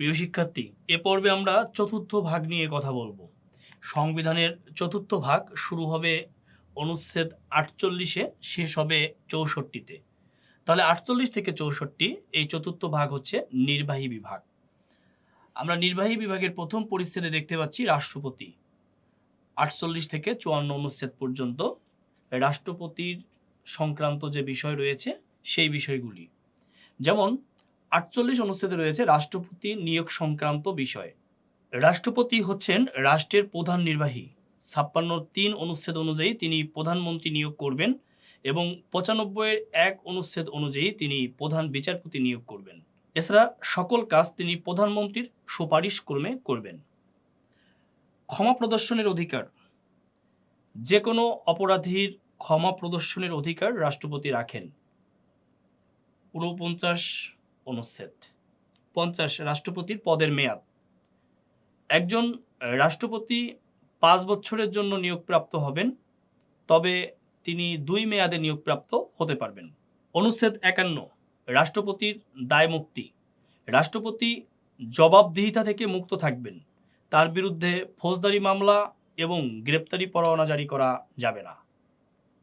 প্রিয় শিক্ষার্থী, এ পর্বে আমরা চতুর্থ ভাগ নিয়ে কথা বলবো। সংবিধানের চতুর্থ ভাগ শুরু হবে অনুচ্ছেদ ৪৮-এ, শেষ হবে ৬৪-তে। তাহলে ৪৮ থেকে ৬৪ এই চতুর্থ ভাগ হচ্ছে নির্বাহী বিভাগ। আমরা নির্বাহী বিভাগের প্রথম পরিচ্ছেদে দেখতে পাচ্ছি রাষ্ট্রপতি। ৪৮ থেকে ৫৪ অনুচ্ছেদ পর্যন্ত রাষ্ট্রপতির সংক্রান্ত যে বিষয় রয়েছে সেই বিষয়গুলি, যেমন ৪৮ অনুচ্ছেদে রয়েছে রাষ্ট্রপতি নিয়োগ সংক্রান্ত বিষয়। রাষ্ট্রপতি হচ্ছেন রাষ্ট্রের প্রধান নির্বাহী। ৫৬-৩ অনুচ্ছেদ অনুযায়ী তিনি প্রধানমন্ত্রী নিয়োগ করবেন এবং ৯৫-১ অনুচ্ছেদ অনুযায়ী তিনি প্রধান বিচারপতি নিয়োগ করবেন। এছাড়া সকল কাজ তিনি প্রধানমন্ত্রীর সুপারিশ ক্রমে করবেন। ক্ষমা প্রদর্শনের অধিকার, যে কোনো অপরাধীর ক্ষমা প্রদর্শনের অধিকার রাষ্ট্রপতি রাখেন। ৪৯ অনুচ্ছেদ। ৫০ রাষ্ট্রপতির পদের মেয়াদ। একজন রাষ্ট্রপতি ৫ বছরের জন্য নিয়োগপ্রাপ্ত হবেন, তবে তিনি ২ মেয়াদে নিয়োগপ্রাপ্ত হতে পারবেন। অনুচ্ছেদ ৫১ রাষ্ট্রপতির দায়মুক্তি। রাষ্ট্রপতি জবাবদিহিতা থেকে মুক্ত থাকবেন। তার বিরুদ্ধে ফৌজদারি মামলা এবং গ্রেপ্তারি পরোয়ানা জারি করা যাবে না।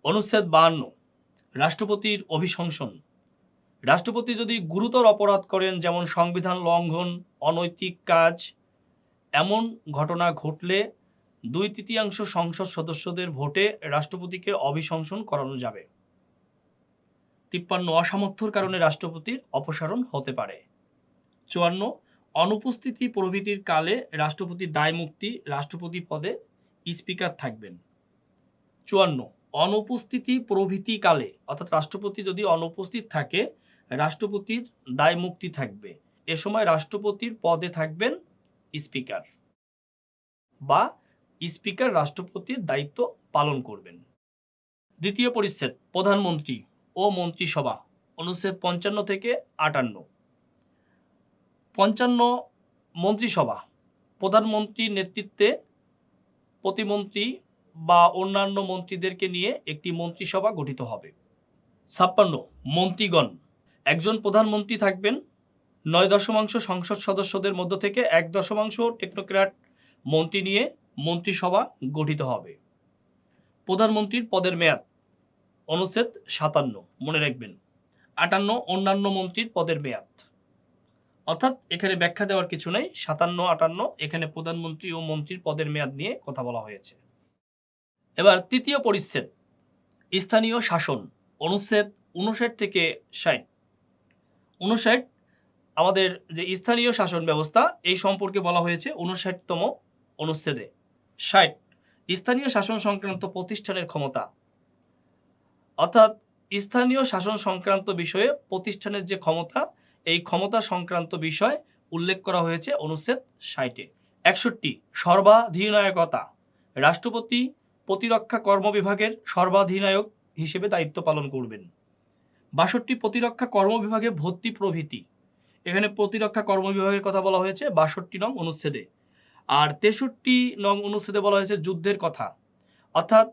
অনুচ্ছেদ ৫২ রাষ্ট্রপতির অভিশংসন। রাষ্ট্রপতি যদি গুরুতর অপরাধ করেন, যেমন সংবিধান লঙ্ঘন, অনৈতিক কাজ, এমন ঘটনা ঘটলে ২/৩ সংসদ সদস্যদের ভোটে রাষ্ট্রপতিকে অভিশংসন করানো যাবে। ৫৩ অসামর্থ্যের কারণে রাষ্ট্রপতির অপসারণ হতে পারে। ৫৪ অনুপস্থিতি প্রভৃতির কালে রাষ্ট্রপতির দায়মুক্তি। রাষ্ট্রপতি পদে স্পিকার থাকবেন। ৫৪ অনুপস্থিতি প্রভৃতি কালে, অর্থাৎ রাষ্ট্রপতি যদি অনুপস্থিত থাকে, রাষ্ট্রপতির দায়মুক্তি থাকবে। এ সময় রাষ্ট্রপতির পদে থাকবেন স্পিকার, বা স্পিকার রাষ্ট্রপতির দায়িত্ব পালন করবেন। দ্বিতীয় পরিচ্ছেদ প্রধানমন্ত্রী ও মন্ত্রিসভা। অনুচ্ছেদ ৫৫ থেকে ৫৮। ৫৫ মন্ত্রিসভা। প্রধানমন্ত্রীর নেতৃত্বে প্রতিমন্ত্রী বা অন্যান্য মন্ত্রীদেরকে নিয়ে একটি মন্ত্রিসভা গঠিত হবে। ৫৬ মন্ত্রীগণ। একজন প্রধানমন্ত্রী থাকবেন। ৯ সংসদ সদস্যদের মধ্য থেকে ১ টেকনোক্র্যাট মন্ত্রী নিয়ে মন্ত্রিসভা গঠিত হবে। প্রধানমন্ত্রীর পদের মেয়াদ। অনুচ্ছেদ ৫৭ মনে রাখবেন। ৫৮ অন্যান্য মন্ত্রীর পদের মেয়াদ, অর্থাৎ এখানে ব্যাখ্যা দেওয়ার কিছু নেই। ৫৭, ৫৮ এখানে প্রধানমন্ত্রী ও মন্ত্রীর পদের মেয়াদ নিয়ে কথা বলা হয়েছে। এবার তৃতীয় পরিচ্ছেদ স্থানীয় শাসন। অনুচ্ছেদ ৫৯ থেকে ৬০। ৫৯ আমাদের যে স্থানীয় শাসন ব্যবস্থা, এই সম্পর্কে বলা হয়েছে ৫৯তম অনুচ্ছেদে। ৬০ স্থানীয় শাসন সংক্রান্ত প্রতিষ্ঠানের ক্ষমতা, অর্থাৎ স্থানীয় শাসন সংক্রান্ত বিষয়ে প্রতিষ্ঠানের যে ক্ষমতা, এই ক্ষমতা সংক্রান্ত বিষয় উল্লেখ করা হয়েছে অনুচ্ছেদ ৬০-এ। ৬১ সর্বাধিনায়কতা। রাষ্ট্রপতি প্রতিরক্ষা কর্মবিভাগের সর্বাধিনায়ক হিসেবে দায়িত্ব পালন করবেন। ৬২ প্রতিরক্ষা কর্মবিভাগে ভর্তি প্রভৃতি। এখানে প্রতিরক্ষা কর্মবিভাগের কথা বলা হয়েছে ৬২ নং অনুচ্ছেদে। আর ৬৩ নং অনুচ্ছেদে বলা হয়েছে যুদ্ধের কথা, অর্থাৎ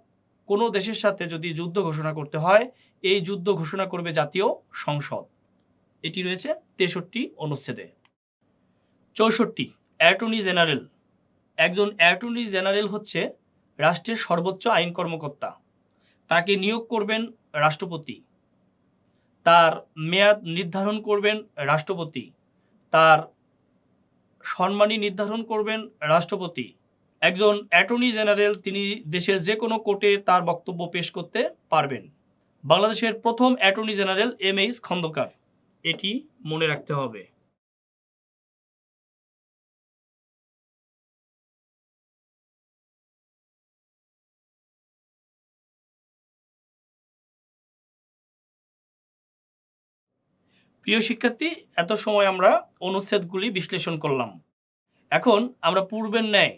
কোনো দেশের সাথে যদি যুদ্ধ ঘোষণা করতে হয়, এই যুদ্ধ ঘোষণা করবে জাতীয় সংসদ। এটি রয়েছে ৬৩ অনুচ্ছেদে। ৬৪ অ্যাটর্নি জেনারেল। একজন অ্যাটর্নি জেনারেল হচ্ছে রাষ্ট্রের সর্বোচ্চ আইন কর্মকর্তা। তাকে নিয়োগ করবেন রাষ্ট্রপতি। তার মেয়াদ নির্ধারণ করবেন রাষ্ট্রপতি। তার সম্মানী নির্ধারণ করবেন রাষ্ট্রপতি। একজন অ্যাটর্নি জেনারেল তিনি দেশের যে কোনো কোর্টে তার বক্তব্য পেশ করতে পারবেন। বাংলাদেশের প্রথম অ্যাটর্নি জেনারেল এম.এইচ খন্দকার, এটি মনে রাখতে হবে। প্রিয় শিক্ষার্থী, এত সময় আমরা অনুচ্ছেদগুলি বিশ্লেষণ করলাম। এখন আমরা পূর্বের ন্যায়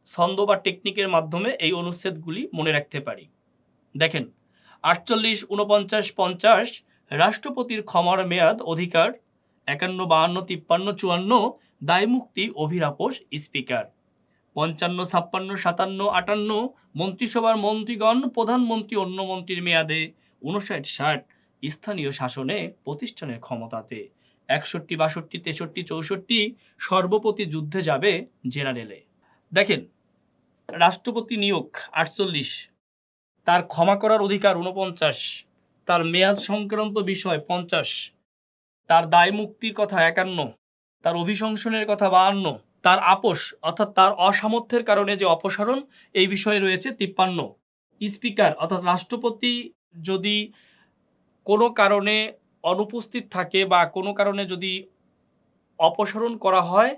ছন্দ বা টেকনিকের মাধ্যমে এই অনুচ্ছেদগুলি মনে রাখতে পারি। দেখেন, ৪৮, ৪৯, ৫০ রাষ্ট্রপতির ক্ষমার মেয়াদ অধিকার। ৫১, ৫২, ৫৩, ৫৪ দায়মুক্তি অভিরাপোষ স্পিকার। ৫৫, ৫৬, ৫৭, ৫৮ মন্ত্রিসভার মন্ত্রীগণ প্রধানমন্ত্রী অন্য মন্ত্রীর মেয়াদে। ৫৯, ৬০ স্থানীয় শাসনে প্রতিষ্ঠানের ক্ষমতাতে। 61, 62, 63, 64 সর্বপ্রতি যুদ্ধে যাবে জেনারেলে। দেখেন, রাষ্ট্রপতি নিয়োগ 48, তার ক্ষমা করার অধিকার 49, তার মেয়াদ সংক্রান্ত বিষয় 50, তার দায় মুক্তির কথা 51, তার অভিশংসনের কথা 52, তার আপোষ অর্থাৎ তার অসামর্থ্যের কারণে যে অপসারণ এই বিষয়ে রয়েছে 53। স্পিকার অর্থাৎ রাষ্ট্রপতি যদি কোনো কারণে অনুপস্থিত থাকে বা কোনো কারণে যদি অপসারণ করা হয়,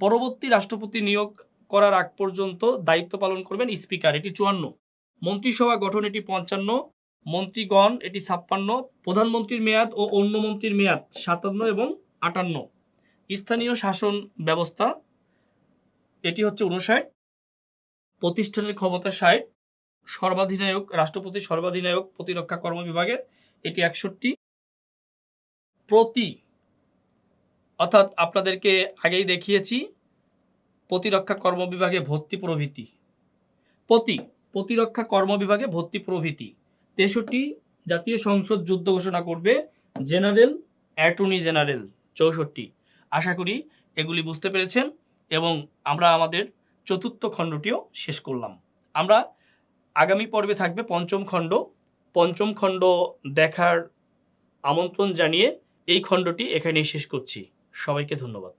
পরবর্তী রাষ্ট্রপতি নিয়োগ করার আগ পর্যন্ত দায়িত্ব পালন করবেন স্পিকার, এটি 54। মন্ত্রিসভা গঠন এটি 55, মন্ত্রীগণ এটি 56, প্রধানমন্ত্রীর মেয়াদ ও অন্য মন্ত্রীর মেয়াদ 57 এবং 58। স্থানীয় শাসন ব্যবস্থা এটি হচ্ছে 59, প্রতিষ্ঠানের ক্ষমতা 60, সর্বাধিনায়ক রাষ্ট্রপতি সর্বাধিনায়ক প্রতিরক্ষা কর্ম বিভাগের এটি 61। প্রতি অর্থাৎ আপনাদেরকে আগেই দেখিয়েছি প্রতিরক্ষা কর্ম বিভাগে ভর্তি প্রভৃতি, প্রতিরক্ষা কর্ম বিভাগে ভর্তি প্রভৃতি 63। জাতীয় সংসদ যুদ্ধ ঘোষণা করবে জেনারেল অ্যাটর্নি জেনারেল 64। আশা করি এগুলি বুঝতে পেরেছেন এবং আমরা আমাদের চতুর্থ খণ্ডটিও শেষ করলাম। আমরা আগামী পর্বে থাকবে পঞ্চম খণ্ড দেখার আমন্ত্রণ জানিয়ে এই খণ্ডটি এখানেই শেষ করছি। সবাইকে ধন্যবাদ।